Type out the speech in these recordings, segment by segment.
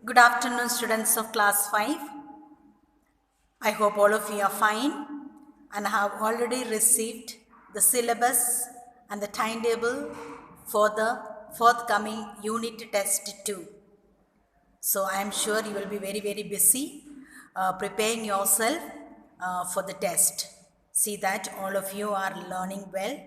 Good afternoon, students of class 5. I hope all of you are fine and have already received the syllabus and the timetable for the forthcoming unit test 2. So I am sure you will be very busy preparing yourself for the test. See that all of you are learning well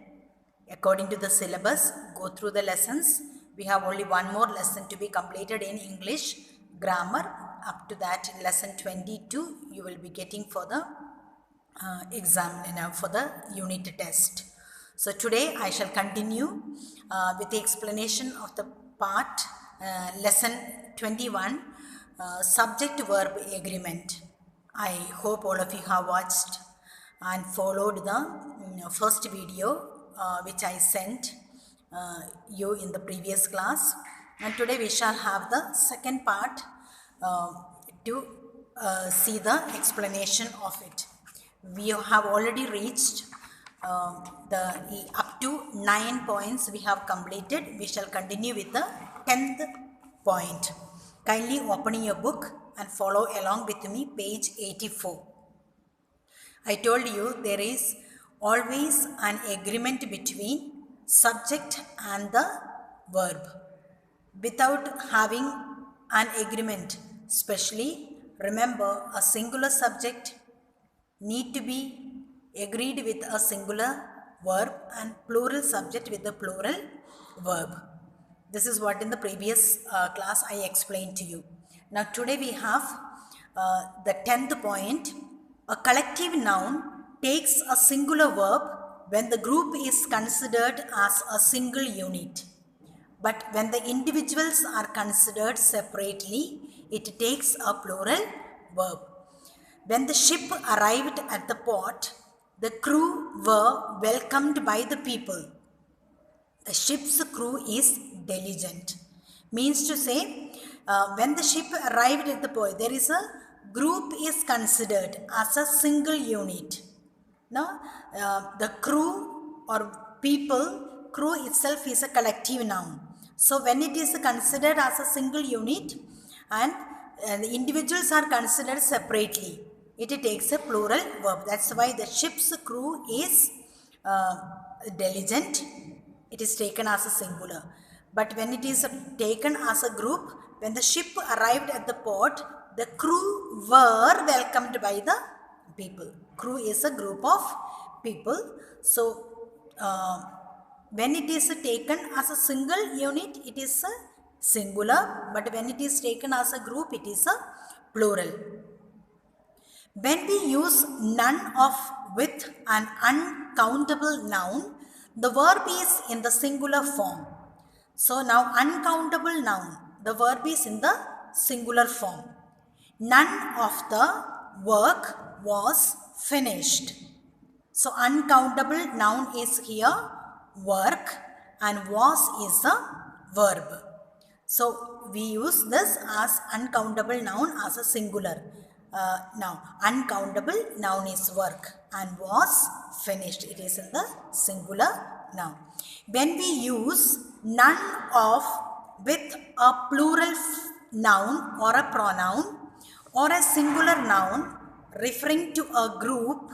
according to the syllabus. Go through the lessons. We have only one more lesson to be completed in English grammar. Up to that, lesson 22 you will be getting for the exam, for the unit test. So today I shall continue with the explanation of the part lesson 21, subject verb agreement. I hope all of you have watched and followed the first video which I sent you in the previous class, and today we shall have the second part to see the explanation of it. We have already reached the up to 9 points we have completed. We shall continue with the 10th point. Kindly open your book and follow along with me, page 84. I told you there is always an agreement between subject and the verb. Without having an agreement, especially remember a singular subject need to be agreed with a singular verb and plural subject with a plural verb. This is what in the previous class I explained to you. Now today we have the 10th point. A collective noun takes a singular verb when the group is considered as a single unit. But when the individuals are considered separately, it takes a plural verb. When the ship arrived at the port, the crew were welcomed by the people. The ship's crew is diligent. Means to say, when the ship arrived at the port, there is a group is considered as a single unit. Now, the crew or people, crew itself is a collective noun. So, when it is considered as a single unit and the individuals are considered separately, it takes a plural verb. That's why the ship's crew is diligent. It is taken as a singular. But when it is taken as a group, when the ship arrived at the port, the crew were welcomed by the people. Crew is a group of people. So, when it is taken as a single unit, it is a singular. But when it is taken as a group, it is a plural. When we use none of with an uncountable noun, the verb is in the singular form. So now uncountable noun, the verb is in the singular form. None of the work was finished. So uncountable noun is here work and was is the verb. So we use this as uncountable noun as a singular. Now uncountable noun is work and was finished. It is in the singular noun. When we use none of with a plural noun or a pronoun or a singular noun referring to a group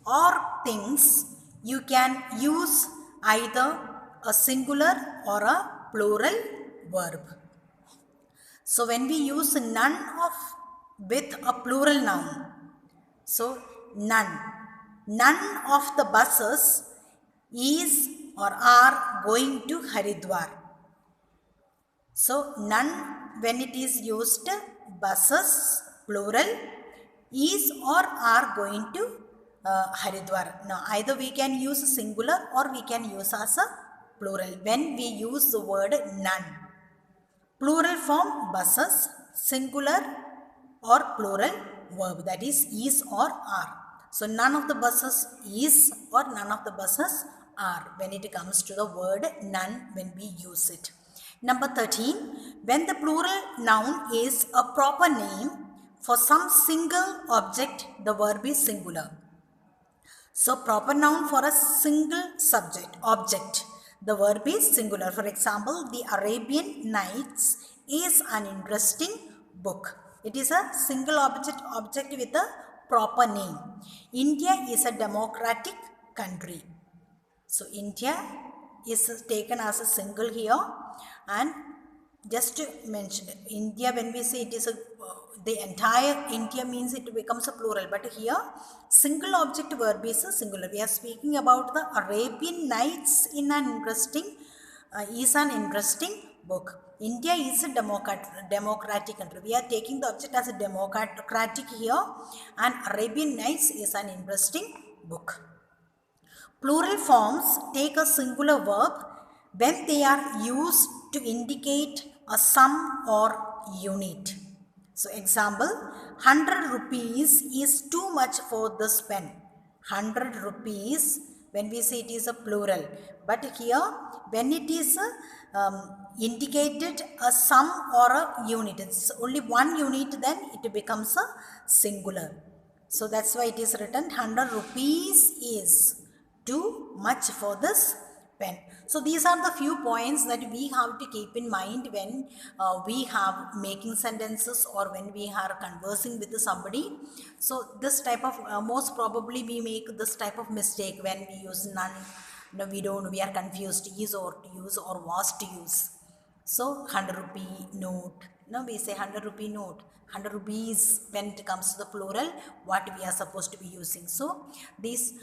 or things, you can use either a singular or a plural verb. So when we use none of with a plural noun, so none of the buses is or are going to Haridwar. So none, when it is used, buses plural, is or are going to Haridwar. Now either we can use a singular or we can use as a plural when we use the word none. Plural form buses, singular or plural verb, that is or are. So none of the buses is or none of the buses are when it comes to the word none when we use it. Number 13, when the plural noun is a proper name for some single object, the verb is singular. So proper noun for a single object, the verb is singular. For example, the Arabian Nights is an interesting book. It is a single object with a proper name. India is a democratic country. So India is taken as a single here, and just to mention India, when we say it is the entire India means it becomes a plural, but here single object verb is a singular. We are speaking about the Arabian Nights in an interesting book. India is a democratic country. We are taking the object as a democratic here, and Arabian Nights is an interesting book. Plural forms take a singular verb when they are used to indicate a sum or unit. So example, 100 rupees is too much for this pen. 100 rupees, when we say it is a plural. But here, when it is indicated a sum or a unit, it's only one unit, then it becomes a singular. So that's why it is written 100 rupees is too much for this pen. So these are the few points that we have to keep in mind when we have making sentences or when we are conversing with somebody. So this type of most probably we make this type of mistake when we use none. No, we are confused is or to use or was to use. So 100 rupee note. No, we say 100 rupee note. 100 rupees when it comes to the plural, what we are supposed to be using. So this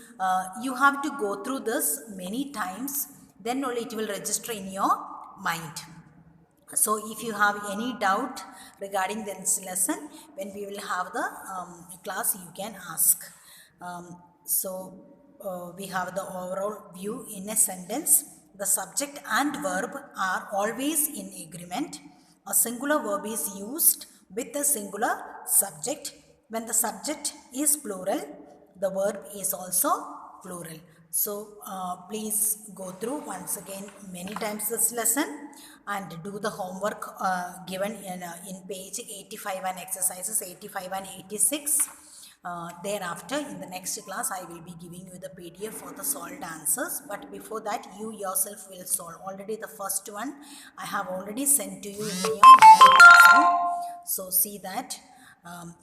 you have to go through this many times, then only it will register in your mind. So if you have any doubt regarding this lesson, when we will have the class, you can ask. We have the overall view in a sentence. The subject and verb are always in agreement. A singular verb is used with a singular subject. When the subject is plural, the verb is also plural. So please go through once again many times this lesson and do the homework given in page 85 and exercises 85 and 86. Thereafter, in the next class, I will be giving you the PDF for the solved answers. But before that, you yourself will solve. Already the first one I have already sent to you in your classroom. So see that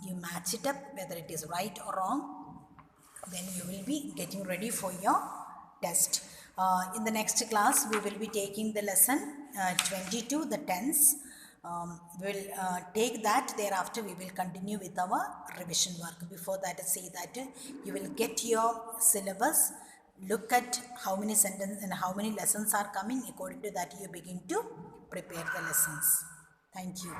you match it up whether it is right or wrong. Then you will be getting ready for your test. In the next class, we will be taking the lesson 22, the tense. We will take that. Thereafter we will continue with our revision work. Before that, say that you will get your syllabus, look at how many sentences and how many lessons are coming. According to that, you begin to prepare the lessons. Thank you.